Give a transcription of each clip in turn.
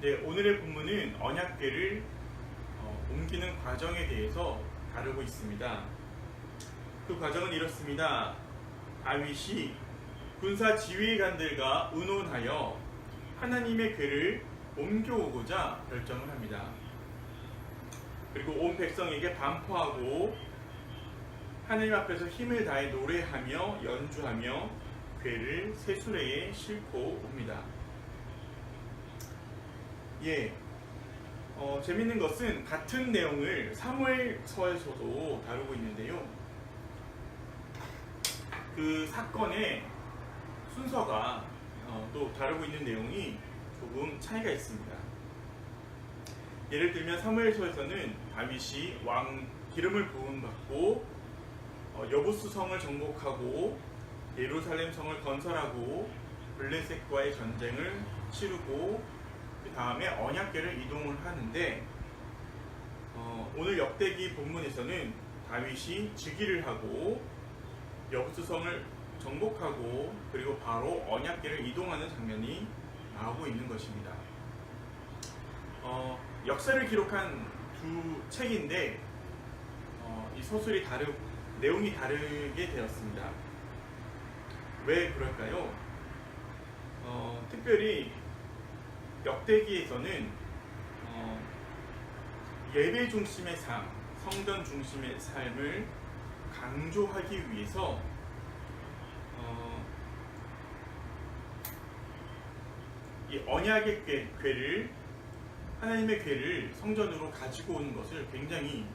네, 오늘의 본문은 언약궤를 옮기는 과정에 대해서 다루고 있습니다. 그 과정은 이렇습니다. 다윗이 군사 지휘관들과 의논하여 하나님의 궤를 옮겨오고자 결정을 합니다. 그리고 온 백성에게 반포하고 하나님 앞에서 힘을 다해 노래하며 연주하며 궤를 새 수레에 싣고 옵니다. 재밌는 것은 같은 내용을 사무엘서에서도 다루고 있는데요. 그 사건의 순서가 또 다루고 있는 내용이 조금 차이가 있습니다. 예를 들면 사무엘서에서는 다윗이 왕 기름을 부음받고 여부스 성을 정복하고 예루살렘 성을 건설하고 블레셋과의 전쟁을 치르고 그 다음에 언약궤를 이동을 하는데 오늘 역대기 본문에서는 다윗이 즉위를 하고 여부스 성을 정복하고 그리고 바로 언약궤를 이동하는 장면이 나오고 있는 것입니다. 역사를 기록한 두 책인데 이 서술이 내용이 다르게 되었습니다. 왜 그럴까요? 특별히 역대기에서는 예배 중심의 삶, 성전 중심의 삶을 강조하기 위해서 이 언약의 궤를 하나님의 궤를 성전으로 가지고 오는 것을 굉장히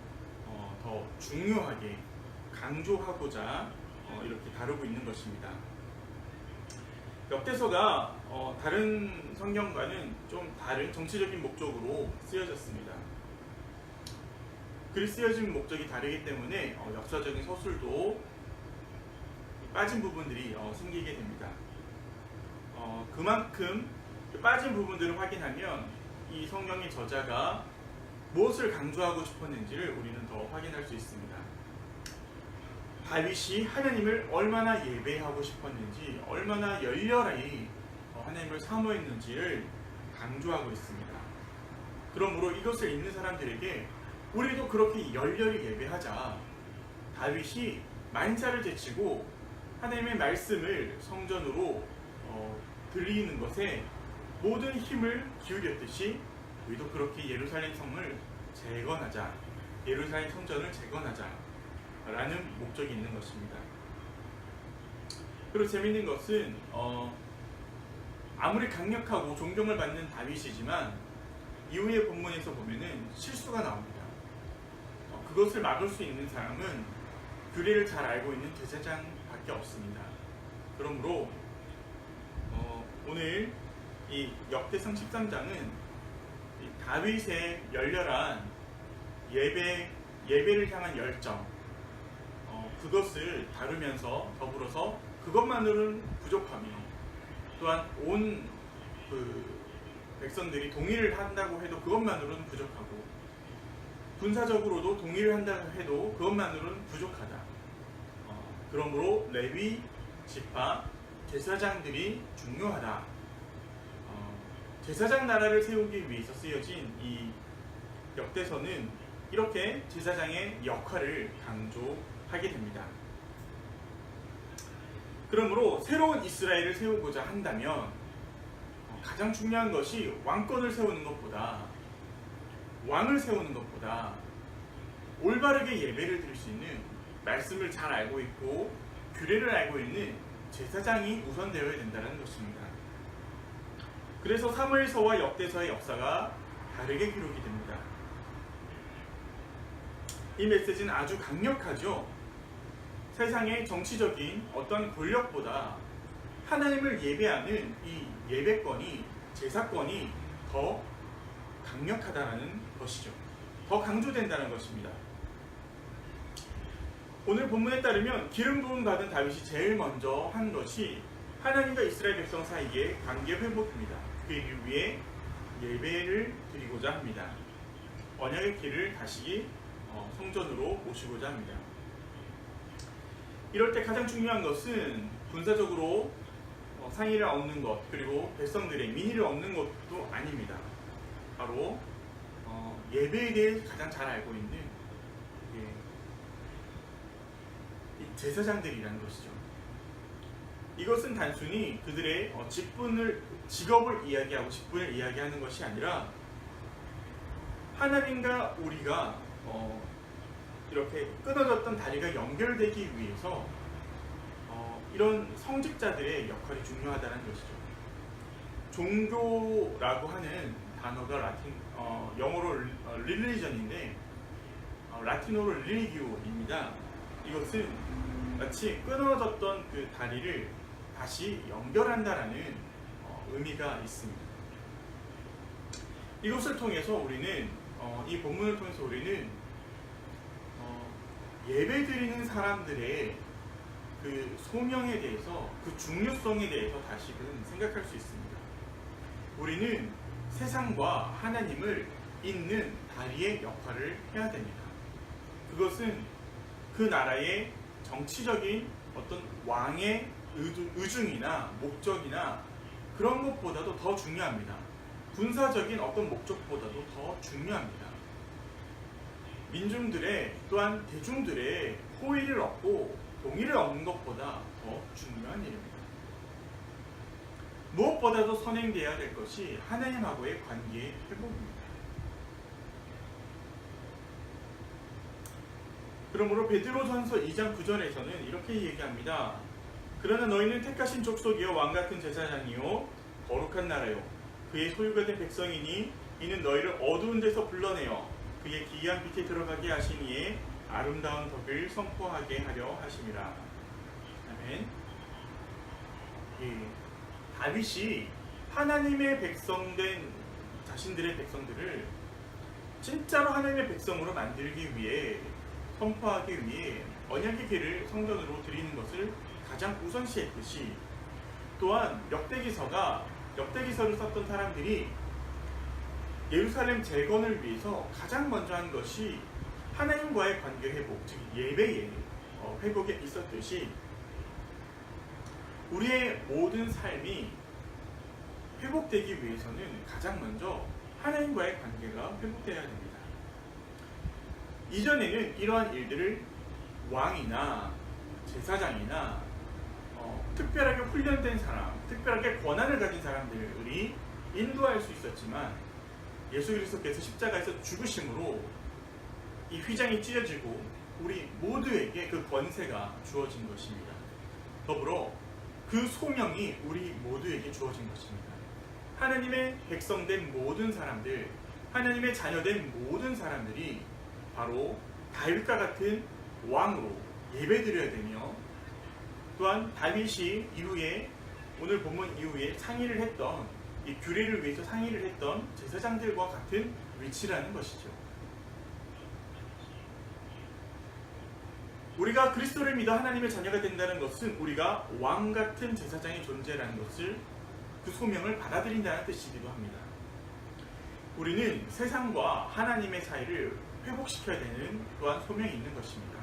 더 중요하게 강조하고자 이렇게 다루고 있는 것입니다. 역대서가 다른 성경과는 좀 다른 정치적인 목적으로 쓰여졌습니다. 글이 쓰여진 목적이 다르기 때문에 역사적인 서술도 빠진 부분들이 생기게 됩니다. 그만큼 빠진 부분들을 확인하면 이 성경의 저자가 무엇을 강조하고 싶었는지를 우리는 더 확인할 수 있습니다. 다윗이 하나님을 얼마나 예배하고 싶었는지, 얼마나 열렬히 하나님을 사모했는지를 강조하고 있습니다. 그러므로 이것을 읽는 사람들에게 우리도 그렇게 열렬히 예배하자. 다윗이 만사를 제치고 하나님의 말씀을 성전으로 들리는 것에 모든 힘을 기울였듯이 우리도 그렇게 예루살렘 성을 재건하자, 예루살렘 성전을 재건하자 라는 목적이 있는 것입니다. 그리고 재밌는 것은 아무리 강력하고 존경을 받는 다윗이지만 이후의 본문에서 보면은 실수가 나옵니다. 그것을 막을 수 있는 사람은 규례를 잘 알고 있는 제사장밖에 없습니다. 그러므로 오늘 이 역대상 13장은 이 다윗의 열렬한 예배를 향한 열정, 그것을 다루면서 더불어서 그것만으로는 부족하며 또한 온 백성들이 동의를 한다고 해도 그것만으로는 부족하고 군사적으로도 동의를 한다고 해도 그것만으로는 부족하다. 그러므로 레위, 지파, 제사장들이 중요하다. 제사장 나라를 세우기 위해서 쓰여진 이 역대서는 이렇게 제사장의 역할을 강조하게 됩니다. 그러므로 새로운 이스라엘을 세우고자 한다면 가장 중요한 것이 왕권을 세우는 것보다 왕을 세우는 것보다 올바르게 예배를 드릴 수 있는 말씀을 잘 알고 있고 규례를 알고 있는 제사장이 우선되어야 된다는 것입니다. 그래서 사무엘서와 역대서의 역사가 다르게 기록이 됩니다. 이 메시지는 아주 강력하죠. 세상의 정치적인 어떤 권력보다 하나님을 예배하는 이 예배권이, 제사권이 더 강력하다는 것이죠. 더 강조된다는 것입니다. 오늘 본문에 따르면 기름 부음 받은 다윗이 제일 먼저 한 것이 하나님과 이스라엘 백성 사이의 관계 회복입니다. 그 위에 예배를 드리고자 합니다. 언약의 길을 다시 성전으로 모시고자 합니다. 이럴 때 가장 중요한 것은 군사적으로 상의를 얻는 것, 그리고 백성들의 민의를 얻는 것도 아닙니다. 바로 예배에 대해 가장 잘 알고 있는 이 제사장들이라는 것이죠. 이것은 단순히 그들의 직업을 이야기하고 직분을 이야기하는 것이 아니라 하나님과 우리가 이렇게 끊어졌던 다리가 연결되기 위해서 이런 성직자들의 역할이 중요하다는 것이죠. 종교라고 하는 단어가 영어로 릴리전인데 라틴어로 릴리기오입니다. 이것은 마치 끊어졌던 그 다리를 다시 연결한다라는 의미가 있습니다. 이것을 통해서 우리는 이 본문을 통해서 우리는 예배드리는 사람들의 그 소명에 대해서, 그 중요성에 대해서 다시금 생각할 수 있습니다. 우리는 세상과 하나님을 잇는 다리의 역할을 해야 됩니다. 그것은 그 나라의 정치적인 어떤 왕의 의중이나 목적이나 그런 것보다도 더 중요합니다. 군사적인 어떤 목적보다도 더 중요합니다. 민중들의 또한 대중들의 호의를 얻고 동의를 얻는 것보다 더 중요한 일입니다. 무엇보다도 선행되어야 될 것이 하나님하고의 관계의 회복입니다. 그러므로 베드로전서 2장 9절에서는 이렇게 얘기합니다. 그러나 너희는 택하신 족속이요 왕같은 제사장이요 거룩한 나라요 그의 소유가 된 백성이니 이는 너희를 어두운 데서 불러내어 그의 기이한 빛에 들어가게 하시니에 아름다운 덕을 선포하게 하려 하심이라. 아멘. 다윗이 하나님의 백성된 자신들의 백성들을 진짜로 하나님의 백성으로 만들기 위해, 선포하기 위해 언약의 길을 성전으로 드리는 것을 가장 우선시했듯이, 또한 역대기서를 썼던 사람들이 예루살렘 재건을 위해서 가장 먼저 한 것이 하나님과의 관계 회복, 즉 예배의 회복에 있었듯이 우리의 모든 삶이 회복되기 위해서는 가장 먼저 하나님과의 관계가 회복되어야 됩니다. 이전에는 이러한 일들을 왕이나 제사장이나 특별하게 훈련된 사람, 특별하게 권한을 가진 사람들이 인도할 수 있었지만 예수 그리스도께서 십자가에서 죽으심으로 이 휘장이 찢어지고 우리 모두에게 그 권세가 주어진 것입니다. 더불어 그 소명이 우리 모두에게 주어진 것입니다. 하나님의 백성된 모든 사람들, 하나님의 자녀된 모든 사람들이 바로 다윗과 같은 왕으로 예배드려야 되며, 또한 다윗이 이후에, 오늘 본문 이후에 상의를 했던, 이 규례를 위해서 상의를 했던 제사장들과 같은 위치라는 것이죠. 우리가 그리스도를 믿어 하나님의 자녀가 된다는 것은 우리가 왕 같은 제사장의 존재라는 것을, 그 소명을 받아들인다는 뜻이기도 합니다. 우리는 세상과 하나님의 사이를 회복시켜야 되는 또한 소명이 있는 것입니다.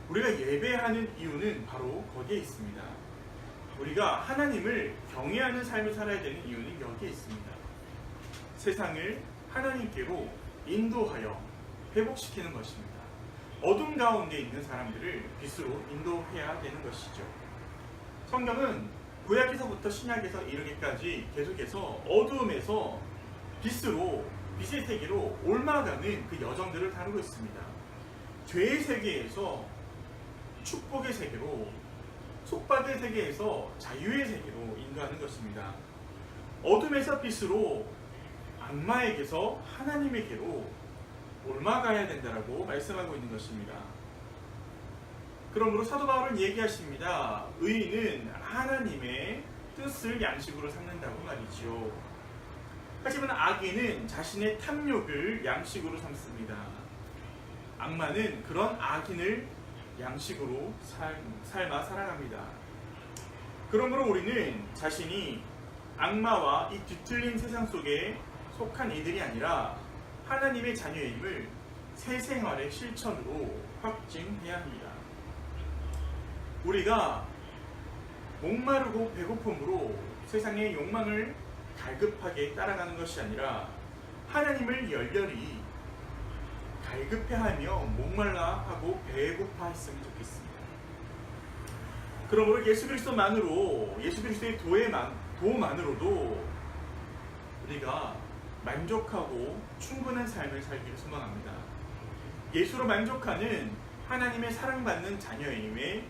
우리가 예배하는 이유는 바로 거기에 있습니다. 우리가 하나님을 경외하는 삶을 살아야 되는 이유는 여기에 있습니다. 세상을 하나님께로 인도하여 회복시키는 것입니다. 어둠 가운데 있는 사람들을 빛으로 인도해야 되는 것이죠. 성경은 구약에서부터 신약에서 이르기까지 계속해서 어두움에서 빛의 세계로 옮아가는 그 여정들을 다루고 있습니다. 죄의 세계에서 축복의 세계로, 속박의 세계에서 자유의 세계로 인도하는 것입니다. 어둠에서 빛으로, 악마에게서 하나님에게로 옮아가야 된다라고 말씀하고 있는 것입니다. 그러므로 사도 바울은 얘기하십니다. 의인은 하나님의 뜻을 양식으로 삼는다고 말이죠. 하지만 악인은 자신의 탐욕을 양식으로 삼습니다. 악마는 그런 악인을 양식으로 삶아 살아갑니다. 그러므로 우리는 자신이 악마와 이 뒤틀린 세상 속에 속한 이들이 아니라 하나님의 자녀임을 새 생활의 실천으로 확증해야 합니다. 우리가 목마르고 배고픔으로 세상의 욕망을 갈급하게 따라가는 것이 아니라 하나님을 열렬히 갈급해하며 목말라하고 배고파했으면 좋겠습니다. 그러므로 예수 그리스도만으로, 예수 그리스도의 도만으로도 우리가 만족하고 충분한 삶을 살기를 소망합니다. 예수로 만족하는 하나님의 사랑받는 자녀임의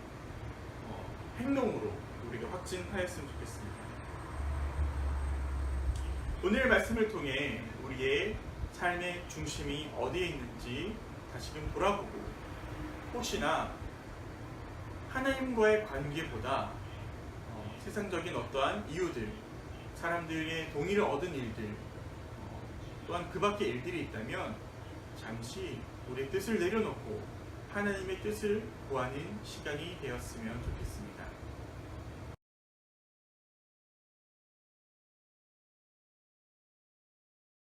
행동으로 우리가 확증하였으면 좋겠습니다. 오늘 말씀을 통해 우리의 삶의 중심이 어디에 있는지 다시금 돌아보고, 혹시나 하나님과의 관계보다 세상적인 어떠한 이유들, 사람들의 동의를 얻은 일들, 또한 그 밖의 일들이 있다면 잠시 우리의 뜻을 내려놓고 하나님의 뜻을 구하는 시간이 되었으면 좋겠습니다.